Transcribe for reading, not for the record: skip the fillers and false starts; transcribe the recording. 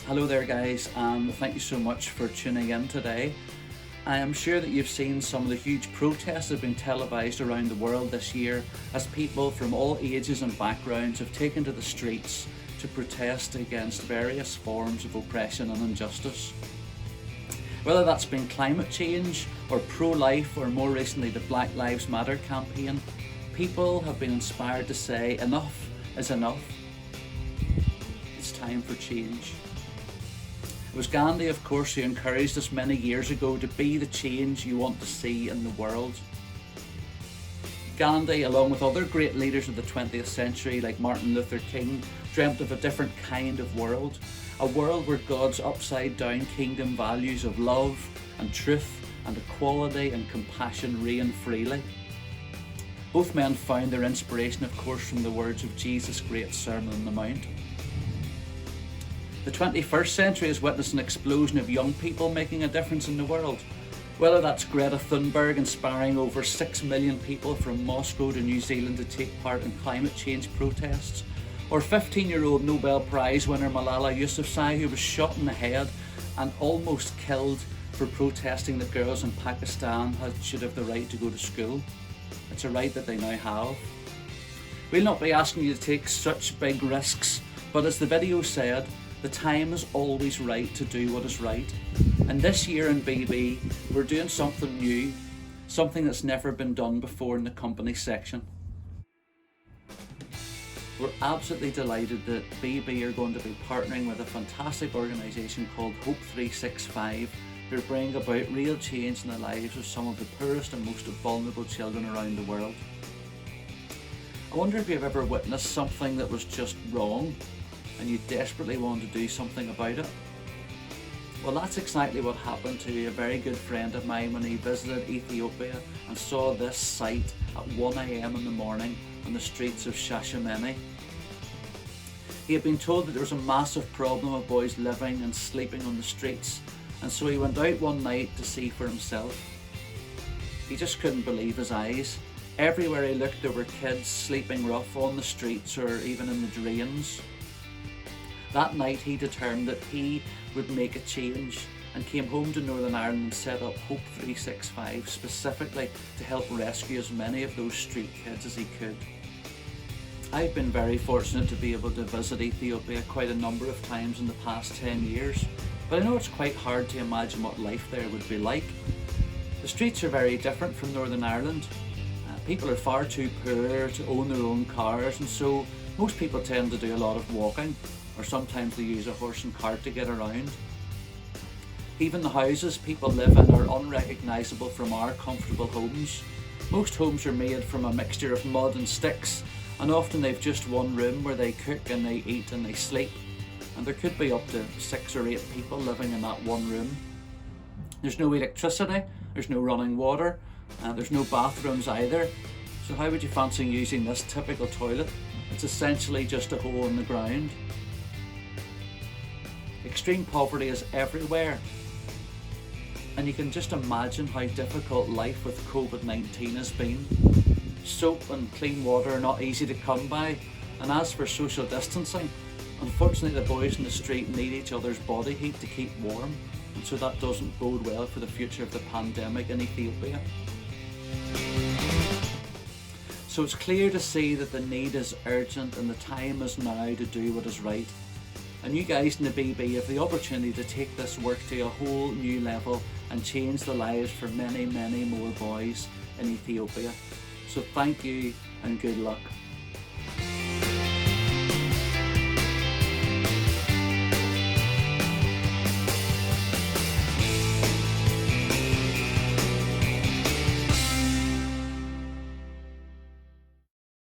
Hello there guys, and thank you so much for tuning in today. I am sure that you've seen some of the huge protests that have been televised around the world this year as people from all ages and backgrounds have taken to the streets to protest against various forms of oppression and injustice. Whether that's been climate change or pro-life or more recently the Black Lives Matter campaign, people have been inspired to say enough is enough. It's time for change. It was Gandhi, of course, who encouraged us many years ago to be the change you want to see in the world. Gandhi, along with other great leaders of the 20th century like Martin Luther King, dreamt of a different kind of world, a world where God's upside down kingdom values of love and truth and equality and compassion reign freely. Both men found their inspiration, of course, from the words of Jesus' great Sermon on the Mount. The 21st century has witnessed an explosion of young people making a difference in the world. Whether that's Greta Thunberg inspiring over 6 million people from Moscow to New Zealand to take part in climate change protests, or 15-year-old Nobel Prize winner Malala Yousafzai, who was shot in the head and almost killed for protesting that girls in Pakistan should have the right to go to school. It's a right that they now have. We'll not be asking you to take such big risks, but as the video said, the time is always right to do what is right. And this year in BB, we're doing something new, something that's never been done before in the company section. We're absolutely delighted that BB are going to be partnering with a fantastic organisation called Hope365 who are bringing about real change in the lives of some of the poorest and most vulnerable children around the world. I wonder if you've ever witnessed something that was just wrong and you desperately want to do something about it. Well, that's exactly what happened to a very good friend of mine when he visited Ethiopia and saw this sight at 1 AM in the morning on the streets of Shashamene. He had been told that there was a massive problem of boys living and sleeping on the streets, and so he went out one night to see for himself. He just couldn't believe his eyes. Everywhere he looked there were kids sleeping rough on the streets or even in the drains. That night he determined that he would make a change and came home to Northern Ireland and set up Hope365 specifically to help rescue as many of those street kids as he could. I've been very fortunate to be able to visit Ethiopia quite a number of times in the past 10 years, but I know it's quite hard to imagine what life there would be like. The streets are very different from Northern Ireland. People are far too poor to own their own cars, and so most people tend to do a lot of walking, or sometimes they use a horse and cart to get around. Even the houses people live in are unrecognisable from our comfortable homes. Most homes are made from a mixture of mud and sticks, and often they've just one room where they cook and they eat and they sleep, and there could be up to 6 or 8 people living in that one room. There's no electricity, there's no running water, and there's no bathrooms either, so how would you fancy using this typical toilet? It's essentially just a hole in the ground. Extreme poverty is everywhere, and you can just imagine how difficult life with COVID-19 has been. Soap and clean water are not easy to come by, and as for social distancing, unfortunately the boys in the street need each other's body heat to keep warm, and so that doesn't bode well for the future of the pandemic in Ethiopia. So it's clear to see that the need is urgent and the time is now to do what is right. And you guys in the BB have the opportunity to take this work to a whole new level and change the lives for many, many more boys in Ethiopia. So thank you and good luck.